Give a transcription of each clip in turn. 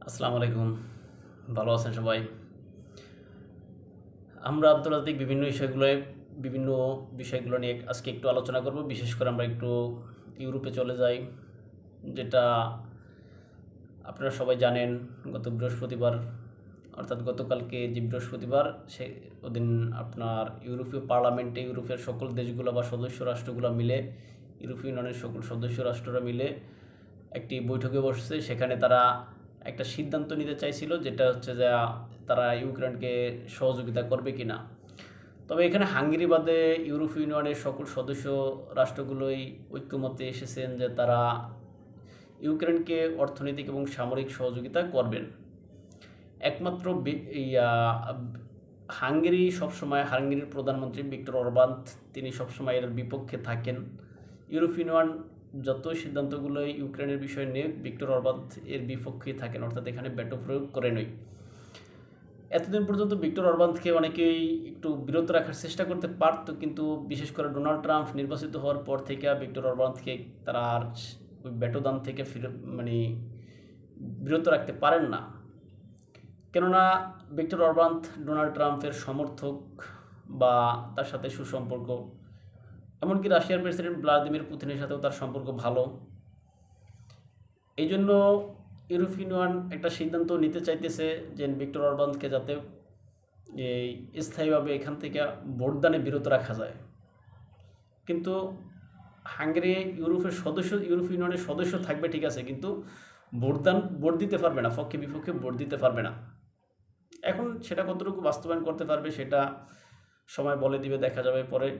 আসসালামু আলাইকুম। ভালো আছেন সবাই? আমরা আন্তর্জাতিক বিভিন্ন বিষয়গুলো নিয়ে আজকে একটু আলোচনা করব। বিশেষ করে আমরা একটু ইউরোপে চলে যাই। যেটা আপনারা সবাই জানেন, গত বৃহস্পতিবার অর্থাৎ গতকালকে যে বৃহস্পতিবার সে ওদিন আপনার ইউরোপীয় পার্লামেন্টে ইউরোপের সকল দেশগুলো বা সদস্য রাষ্ট্রগুলো মিলে, ইউরোপীয় ইউনিয়নের সকল সদস্য রাষ্ট্ররা মিলে একটি বৈঠকে বসছে। সেখানে তারা একটা সিদ্ধান্ত নিতে চাইছিল, যেটা হচ্ছে যে তারা ইউক্রেনকে সহযোগিতা করবে কি না। তবে এখানে হাঙ্গেরি বাদে ইউরোপীয় ইউনিয়নের সকল সদস্য রাষ্ট্রগুলোই ঐক্যমতে এসেছেন যে তারা ইউক্রেনকে অর্থনৈতিক এবং সামরিক সহযোগিতা করবেন। একমাত্র হাঙ্গেরির প্রধানমন্ত্রী ভিক্টর অরবান তিনি সবসময় এর বিপক্ষে থাকেন। ইউরোপীয় ইউনিয়ন যত সিদ্ধান্তগুলো ইউক্রেনের বিষয় নিয়ে ভিক্টর অরবান এর বিপক্ষেই থাকেন, অর্থাৎ এখানে ব্যাটো প্রয়োগ করেনই। এতদিন পর্যন্ত ভিক্টর অরবানকে অনেকেই একটু বিরত রাখার চেষ্টা করতে পারত, কিন্তু বিশেষ করে ডোনাল্ড ট্রাম্প নির্বাচিত হওয়ার পর থেকে ভিক্টর অরবানকে তারা আর ওই ব্যাটোদান থেকে বিরত রাখতে পারেন না। কেননা ভিক্টর অরবান ডোনাল্ড ট্রাম্পের সমর্থক বা তার সাথে সুসম্পর্ক, এমনকি রাশিয়ার প্রেসিডেন্ট ভ্লাদিমির পুতিনের সাথেও তার সম্পর্ক ভালো। এই জন্য ইউরোপীয় ইউনিয়ন একটা সিদ্ধান্ত নিতে চাইতেছে যে ভিক্টর অরবানকে যাতে এই স্থায়ীভাবে এখান থেকে ভোটদানে বিরত রাখা যায়। কিন্তু হাঙ্গেরি ইউরোপীয় ইউনিয়নের সদস্য থাকবে, ঠিক আছে, কিন্তু ভোট দিতে পারবে না, পক্ষে বিপক্ষে ভোট দিতে পারবে না। এখন সেটা কতটুকু বাস্তবায়ন করতে পারবে সেটা সময় বলে দিবে, দেখা যাবে পরে।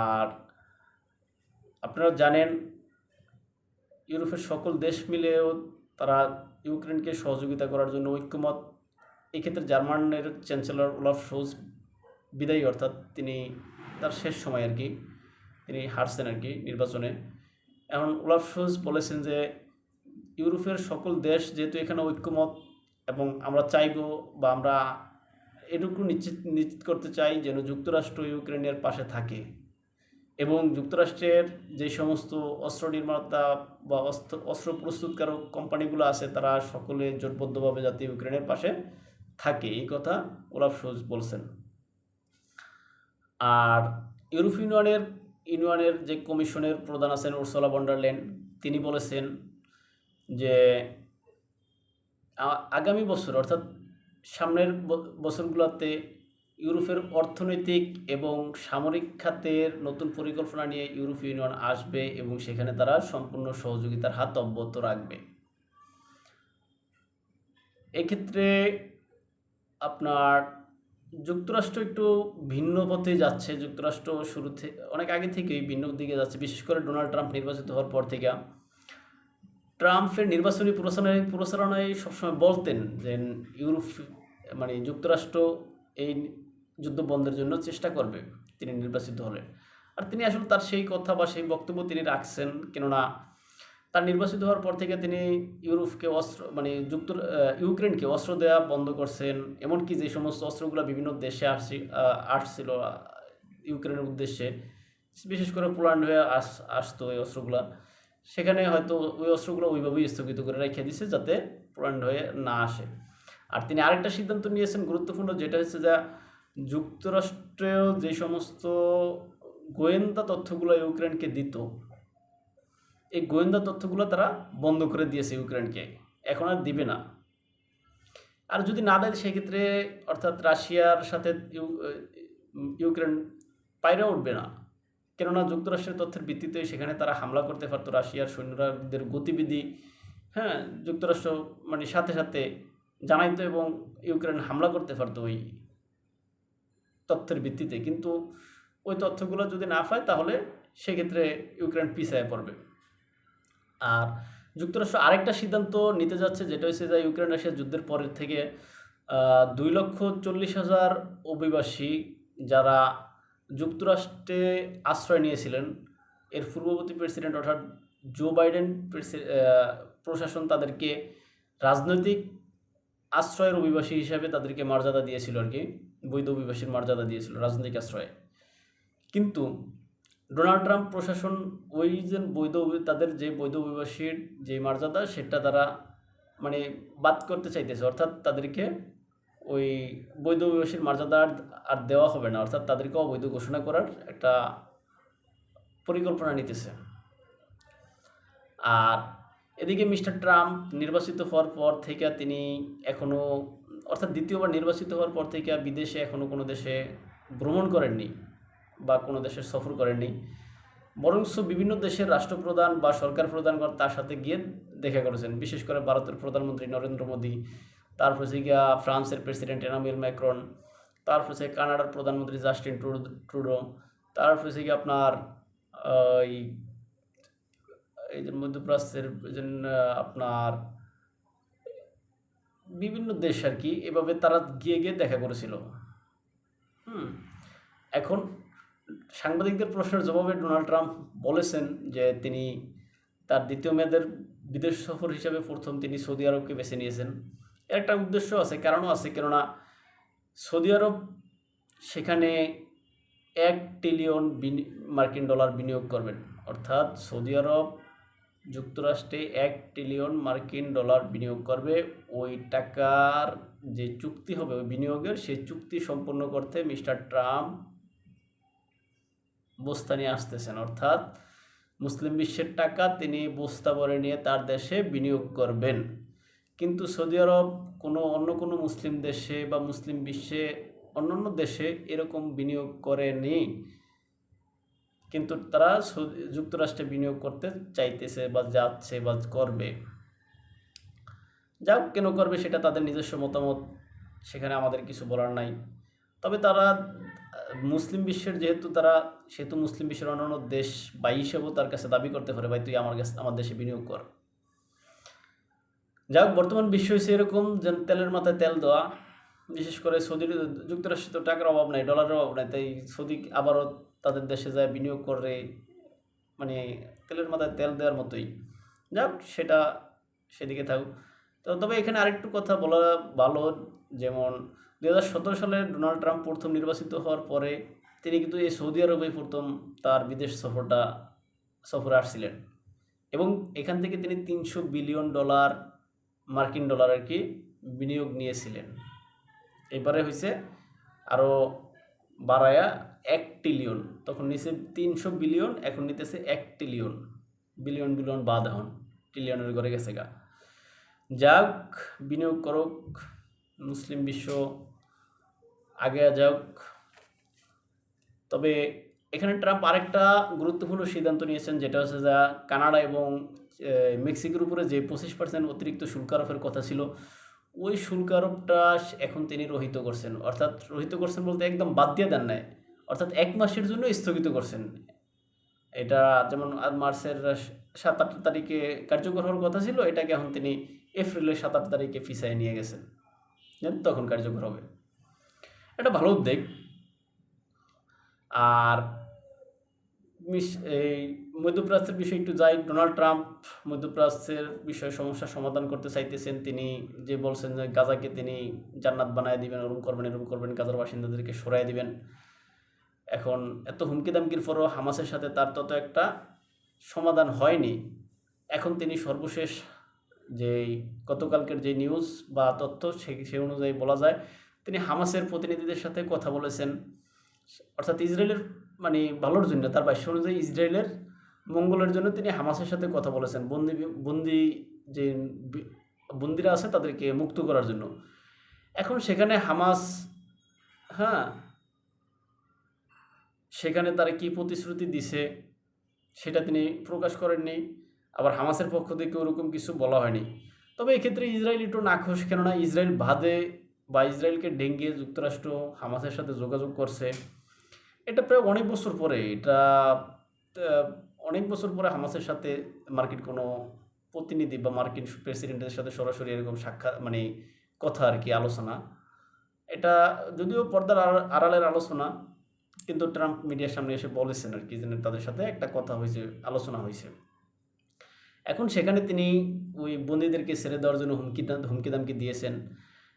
আর আপনারা জানেন ইউরোপের সকল দেশ মিলেও তারা ইউক্রেনকে সহযোগিতা করার জন্য ঐক্যমত। এক্ষেত্রে জার্মানের চ্যান্সেলর ওলাফ শোলজ বিদায়ী, অর্থাৎ তিনি তার শেষ সময় আর কি, তিনি হারছেন আর কি নির্বাচনে। এখন ওলাফ শোলজ বলেছেন যে ইউরোপের সকল দেশ যেহেতু এখানে ঐক্যমত, এবং আমরা চাইব বা আমরা এটুকু নিশ্চিত করতে চাই যেন যুক্তরাষ্ট্র ইউক্রেনের পাশে থাকে, এবং যুক্তরাষ্ট্রের যে সমস্ত অস্ত্র নির্মাতা বা অস্ত্র প্রস্তুতকারক কোম্পানিগুলো আছে তারা সকলে জোটবদ্ধভাবে যাতে ইউক্রেনের পাশে থাকে, এই কথা ওলাফ শোলজ বলছেন। আর ইউরোপীয় ইউনিয়নের যে কমিশনের প্রধান আছেন উর্সুলা ভন ডার লেয়েন, তিনি বলেছেন যে আগামী বছর অর্থাৎ সামনের বছরগুলোতে ইউরোপের অর্থনৈতিক এবং সামরিক খাতের নতুন পরিকল্পনা নিয়ে ইউরোপীয় ইউনিয়ন আসবে এবং সেখানে তারা সম্পূর্ণ সহযোগিতার হাত অব্যাহত রাখবে। এক্ষেত্রে আপনার যুক্তরাষ্ট্র একটু ভিন্ন পথে যাচ্ছে। যুক্তরাষ্ট্র শুরুতে অনেক আগে থেকেই ভিন্ন দিকে যাচ্ছে, বিশেষ করে ডোনাল্ড ট্রাম্প নির্বাচিত হওয়ার পর থেকে। ট্রাম্পের নির্বাচনী প্রচারণায় সবসময় বলতেন যে যুক্তরাষ্ট্র এই যুদ্ধ বন্ধের জন্য চেষ্টা করবে তিনি নির্বাচিত হলে। আর তিনি আসলে তার সেই কথা বা সেই বক্তব্য তিনি রাখছেন, কেননা তার নির্বাচিত হওয়ার পর থেকে তিনি ইউরোপকে ইউক্রেনকে অস্ত্র দেওয়া বন্ধ করছেন। এমনকি যে সমস্ত অস্ত্রগুলো বিভিন্ন দেশে আসছিল ইউক্রেনের উদ্দেশ্যে, বিশেষ করে পোল্যান্ড হয়ে আসতো এই অস্ত্রগুলো, সেখানে হয়তো ওই অস্ত্রগুলো ওইভাবেই স্থগিত করে রেখে দিছে যাতে পোল্যান্ড হয়ে না আসে। আর তিনি আরেকটা সিদ্ধান্ত নিয়েছেন গুরুত্বপূর্ণ, যেটা হচ্ছে যে যুক্তরাষ্ট্রেও যে সমস্ত গোয়েন্দা তথ্যগুলো ইউক্রেনকে দিত, এই গোয়েন্দা তথ্যগুলো তারা বন্ধ করে দিয়েছে ইউক্রেনকে, এখন আর দিবে না। আর যদি না দেয় সেক্ষেত্রে অর্থাৎ রাশিয়ার সাথে ইউক্রেন পায়রা উঠবে না, কেননা যুক্তরাষ্ট্রের তথ্যের ভিত্তিতে সেখানে তারা হামলা করতে পারতো। রাশিয়ার সৈন্যদের গতিবিধি যুক্তরাষ্ট্র সাথে সাথে জানাইতো এবং ইউক্রেন হামলা করতে পারতো ওই তথ্যের ভিত্তিতে। কিন্তু ওই তথ্যগুলো যদি না পায় তাহলে সেক্ষেত্রে ইউক্রেন পিছিয়ে পড়বে। আর যুক্তরাষ্ট্র আরেকটা সিদ্ধান্ত নিতে যাচ্ছে, যেটা হচ্ছে যে ইউক্রেন রাশিয়া যুদ্ধের পরের থেকে 2,40,000 অভিবাসী যারা যুক্তরাষ্ট্রে আশ্রয় নিয়েছিলেন, এর পূর্ববর্তী প্রেসিডেন্ট অর্থাৎ জো বাইডেন প্রশাসন তাদেরকে রাজনৈতিক আশ্রয়ের অভিবাসী হিসাবে তাদেরকে মর্যাদা দিয়েছিল আর কি, বৈধ অভিবাসীর মর্যাদা দিয়েছিল রাজনৈতিক আশ্রয়ে। কিন্তু ডোনাল্ড ট্রাম্প প্রশাসন ওই যে তাদের যে বৈধ অভিবাসীর যে মর্যাদা সেটা তারা মানে বাদ করতে চাইতেছে, অর্থাৎ তাদেরকে ওই বৈধ অভিবাসীর মর্যাদা আর দেওয়া হবে না, অর্থাৎ তাদেরকে অবৈধ ঘোষণা করার একটা পরিকল্পনা নিতেছে। আর এদিকে মিস্টার ট্রাম্প নির্বাচিত হওয়ার পর থেকে তিনি এখনও, অর্থাৎ দ্বিতীয়বার নির্বাচিত হওয়ার পর থেকে বিদেশে এখনও কোনো দেশে ভ্রমণ করেননি বা কোনো দেশে সফর করেননি, বরঞ্চ বিভিন্ন দেশের রাষ্ট্রপ্রধান বা সরকার প্রধানগণ তার সাথে গিয়ে দেখা করেছেন। বিশেষ করে ভারতের প্রধানমন্ত্রী নরেন্দ্র মোদী, তারপর হচ্ছে গিয়া ফ্রান্সের প্রেসিডেন্ট এমানুয়েল ম্যাক্রন, তারপর হচ্ছে কানাডার প্রধানমন্ত্রী জাস্টিন ট্রুডো, তারপর হচ্ছে গিয়ে আপনার এই এই যে মধ্যপ্রাচ্যের আপনার বিভিন্ন দেশ আর কি, এভাবে তারা গিয়ে গিয়ে দেখা করেছিল। এখন সাংবাদিকদের প্রশ্নের জবাবে ডোনাল্ড ট্রাম্প বলেছেন যে তিনি তার দ্বিতীয় মেয়াদের বিদেশ সফর হিসাবে প্রথম তিনি সৌদি আরবকে বেছে নিয়েছেন। এর একটা উদ্দেশ্য আছে, কারণও আছে, কেননা সৌদি আরব সেখানে 1 ট্রিলিয়ন মার্কিন ডলার বিনিয়োগ করবেন, অর্থাৎ সৌদি আরব যুক্তরাষ্ট্রে 1 ট্রিলিয়ন মার্কিন ডলার বিনিয়োগ করবে। ওই টাকার যে চুক্তি হবে ওই বিনিয়োগের, সেই চুক্তি সম্পন্ন করতে মিস্টার ট্রাম্প বস্তা নিয়ে আসতেছেন, অর্থাৎ মুসলিম বিশ্বের টাকা তিনি বস্তা ভরে নিয়ে তার দেশে বিনিয়োগ করবেন। কিন্তু সৌদি আরব অন্য কোনো মুসলিম দেশে বা মুসলিম বিশ্বে অন্যান্য দেশে এরকম বিনিয়োগ করেনি, কিন্তু তারা যুক্তরাষ্ট্রে বিনিয়োগ করতে চাইতেছে বা যাচ্ছে বা করবে। যাও কেন করবে সেটা তাদের নিজস্ব মতামত, সেখানে আমাদের কিছু বলার নাই। তবে তারা মুসলিম বিশ্বের সেহেতু মুসলিম বিশ্বের অন্যান্য দেশ বা হিসেবেও তার কাছে দাবি করতে পারে, ভাই তুই আমার দেশে বিনিয়োগ কর। যাক, বর্তমান বিশ্ব হচ্ছে এরকম যে তেলের মাথায় তেল দেওয়া। বিশেষ করে যুক্তরাষ্ট্রে তো টাকার অভাব নাই, ডলারের অভাব নাই, তাই সৌদি আবারও তাদের দেশে যায় বিনিয়োগ করে, মানে তেলের মাথায় তেল দেওয়ার মতোই। যাক, সেটা সেদিকে থাকুক। তবে এখানে আরেকটু কথা বলা ভালো, যেমন 2017 সালে ডোনাল্ড ট্রাম্প প্রথম নির্বাচিত হওয়ার পরে তিনি কিন্তু এই সৌদি আরবে প্রথম তার বিদেশ সফরে আসছিলেন, এবং এখান থেকে তিনি 300 বিলিয়ন মার্কিন ডলার আর কি বিনিয়োগ নিয়েছিলেন। এবারে হয়েছে আরও বাড়ায়া 1 ট্রিলিয়ন, তখন নিচে 300 বিলিয়ন, এখন নিতেছে 1 ট্রিলিয়ন। বিলিয়ন বাদ, এখন ট্রিলিয়নের ঘরে গেছে গা। যাক, বিনিয়োগ করুক, মুসলিম বিশ্ব আগে যাক। তবে এখানে ট্রাম্প আরেকটা গুরুত্বপূর্ণ সিদ্ধান্ত নিয়েছেন, যেটা হচ্ছে যা কানাডা এবং মেক্সিকোর উপরে যে 25% অতিরিক্ত শুল্ক আরোপের কথা ছিল, ওই শুল্ক আরোপটা এখন তিনি রহিত করছেন। অর্থাৎ রহিত করছেন বলতে একদম বাদ দিয়ে দেন নাই, অর্থাৎ 1 মাসের জন্য স্থগিত করছেন। এটা যেমন মার্চের 7-8 তারিখে কার্যকর হওয়ার কথা ছিল, এটাকে এখন তিনি এপ্রিলের 7-8 তারিখে পিছায় নিয়ে গেছেন, তখন কার্যকর হবে। এটা ভালো উদ্যোগ। আর এই মধ্যপ্রাচ্যের বিষয়ে একটু যাই। ডোনাল্ড ট্রাম্প মধ্যপ্রাচ্যের বিষয়ে সমস্যার সমাধান করতে চাইতেছেন। তিনি যে বলছেন যে গাজাকে তিনি জান্নাত বানায় দিবেন, এরকম করবেন, গাজার বাসিন্দাদেরকে সরাই দিবেন। এখন এত হুমকি দামকির পরও হামাসের সাথে তার তত একটা সমাধান হয়নি। এখন তিনি সর্বশেষ যেই গতকালকের যে নিউজ বা তথ্য সেই অনুযায়ী বলা যায় তিনি হামাসের প্রতিনিধিদের সাথে কথা বলেছেন, অর্থাৎ ইসরায়েলের ভালোর জন্য, তার ভাষ্য অনুযায়ী ইসরায়েলের মঙ্গলের জন্য তিনি হামাসের সাথে কথা বলেছেন, বন্দিরা আছে তাদেরকে মুক্ত করার জন্য। এখন সেখানে হামাস, সেখানে তারা কি প্রতিশ্রুতি দিছে সেটা তিনি প্রকাশ করেননি, আবার হামাসের পক্ষ থেকে ওরকম কিছু বলা হয়নি। তবে এক্ষেত্রে ইসরায়েল একটু নাখোশ, কেননা ইসরায়েল বাদে বা ইসরায়েলকে ডেঙ্গিয়ে যুক্তরাষ্ট্র হামাসের সাথে যোগাযোগ করছে। এটা প্রায় অনেক বছর পরে হামাসের সাথে মার্কিন কোনো প্রতিনিধি বা মার্কিন প্রেসিডেন্টের সাথে সরাসরি এরকম সাক্ষাৎ কথা আর কি, আলোচনা। এটা যদিও পর্দার আড়ালের আলোচনা, কিন্তু ট্রাম্প মিডিয়ার সামনে এসে বলেছেন আর কি যে তাদের সাথে একটা কথা হয়েছে, আলোচনা হয়েছে। এখন সেখানে তিনি ওই বন্দীদেরকে ছেড়ে দেওয়ার জন্য হুমকি দামকি দিয়েছেন।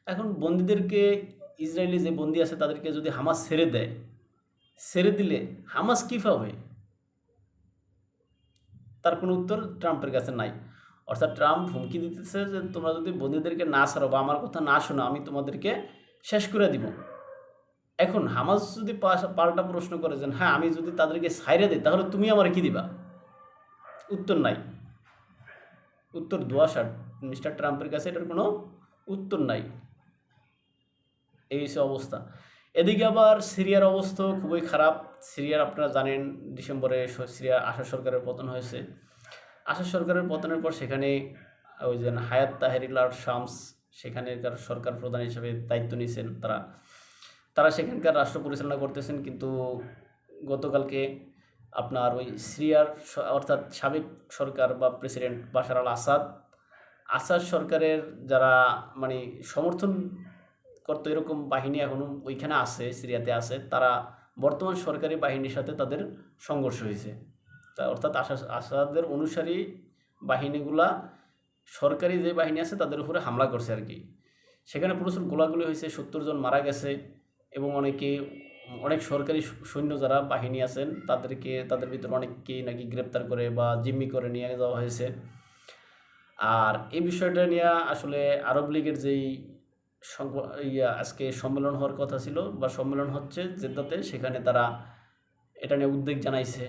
এখন বন্দীদেরকে, ইসরায়েলি যে বন্দী আছে তাদেরকে যদি হামাস ছেড়ে দিলে হামাস কী পাবে, তার কোনো উত্তর ট্রাম্পের কাছে নাই। অর্থাৎ ট্রাম্প হুমকি দিতেছে যে তোমরা যদি বন্দীদেরকে না ছাড়ো বা আমার কথা না শোনো, আমি তোমাদেরকে শেষ করে দিব। এখন হামাস যদি পাল্টা প্রশ্ন করে যে হ্যাঁ আমি যদি তাদেরকে ছাইরে দিই তাহলে তুমি আমার কি দিবা? উত্তর নাই, উত্তর দোয়াশা মিস্টার ট্রাম্পের কাছে এটার কোনো উত্তর নাই। এই হচ্ছে অবস্থা। এদিকে আবার সিরিয়ার অবস্থা খুবই খারাপ। সিরিয়ার আপনারা জানেন ডিসেম্বরে সিরিয়া আসাদ সরকারের পতন হয়েছে। আসাদ সরকারের পতনের পর সেখানে ওই যে হায়াত তাহরির আল শামস সেখানকার সরকার প্রধান হিসেবে দায়িত্ব নিয়েছেন তারা। তারা সেখানকার রাষ্ট্র পরিচালনা করতেছেন, কিন্তু গতকালকে আপনার ওই সিরিয়ার অর্থাৎ সাবেক সরকার বা প্রেসিডেন্ট বাশার আল আসাদ সরকারের যারা মানে সমর্থন করতো এরকম বাহিনী এখনও ওইখানে আছে, সিরিয়াতে আছে, তারা বর্তমান সরকারি বাহিনীর সাথে তাদের সংঘর্ষ হয়েছে। অর্থাৎ আসাদের অনুসারী বাহিনীগুলা সরকারি যে বাহিনী আছে তাদের উপরে হামলা করছে আর কি। সেখানে প্রচুর গোলাগুলি হয়েছে, 70 জন মারা গেছে এবং অনেক সরকারি সৈন্য যারা বাহিনী আছেন তাদের ভিতরে অনেককেই নাকি গ্রেপ্তার করে বা জিম্মি করে নিয়ে যাওয়া হয়েছে। আর এই বিষয়টা নিয়ে আসলে আরব লীগের যেই আজকে সম্মেলন হওয়ার কথা ছিল বা সম্মেলন হচ্ছে জেদ্দাতে, সেখানে তারা এটা নিয়ে উদ্বেগ জানাইছে।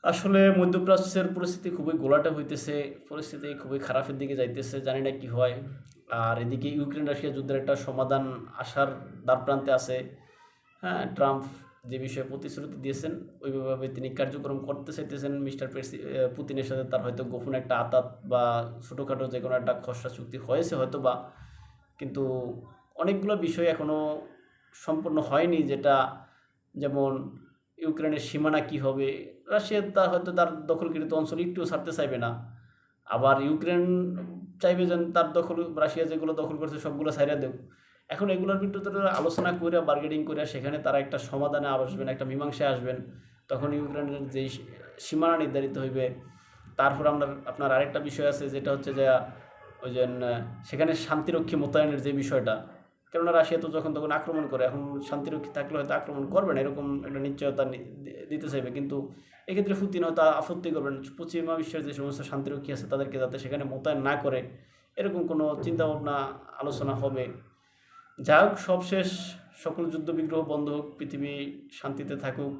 আসলে মধ্যপ্রাচ্যের পরিস্থিতি খুবই ঘোলাটে হইতেছে, পরিস্থিতি খুবই খারাপের দিকে যাইতেছে, জানি না কি হয়। আর এদিকে ইউক্রেন রাশিয়া যুদ্ধের একটা সমাধান আসার দ্বারপ্রান্তে আছে। হ্যাঁ, ট্রাম্প যে বিষয়ে প্রতিশ্রুতি দিয়েছেন ওইভাবে তিনি কার্যক্রম করতে চাইতেছেন। মিস্টার পুতিনের সাথে তার হয়তো গোপন একটা আতাত বা ছোটোখাটো যে কোনো একটা খসড়া চুক্তি হয়েছে হয়তো বা, কিন্তু অনেকগুলো বিষয় এখনও সম্পূর্ণ হয়নি, যেটা যেমন ইউক্রেনের সীমানা কি হবে। রাশিয়া হয়তো তার দখলকৃত অঞ্চল একটু ছাড়তে চাইবে না, আবার ইউক্রেন চাইবে যেন তার রাশিয়া যেগুলো দখল করছে সবগুলো ছাইড়া দেব। এখন এগুলোর ভিতরে আলোচনা করে বার্গেনিং করে সেখানে তারা একটা সমাধানে আসবেন, একটা মীমাংসায় আসবেন। তখন ইউক্রেনের যেই সীমানা নির্ধারিত হইবে। তারপর আপনার আরেকটা বিষয় আছে, যেটা হচ্ছে যে ওই যে সেখানে শান্তিরক্ষী মোতায়েনের যে বিষয়টা, কেননা রাশিয়া তো যখন তখন আক্রমণ করে, এখন শান্তিরক্ষী থাকলে হয়তো আক্রমণ করবে না এরকম একটা নিশ্চয়তা দিতে চাইবে, কিন্তু এক্ষেত্রে পুতিন হয়তো আপত্তি করবেন পশ্চিমা বিশ্বের যে সমস্ত শান্তিরক্ষী আছে তাদেরকে যাতে সেখানে মোতায়েন না করে, এরকম কোনো চিন্তাভাবনা আলোচনা হবে। যাই হোক, সবশেষ সকল যুদ্ধবিগ্রহ বন্ধ হোক, পৃথিবী শান্তিতে থাকুক,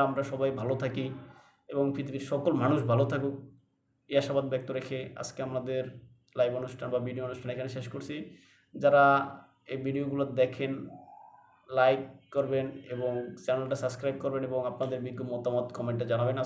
আমরা সবাই ভালো থাকি এবং পৃথিবীর সকল মানুষ ভালো থাকুক, এই আশাবাদ ব্যক্ত রেখে আজকে আমাদের লাইভ অনুষ্ঠান বা ভিডিও অনুষ্ঠান এখানে শেষ করছি। যারা এই ভিডিওগুলো দেখেন লাইক করবেন এবং চ্যানেলটা সাবস্ক্রাইব করবেন এবং আপনাদের বিজ্ঞ মতামত কমেন্টে জানাবেন।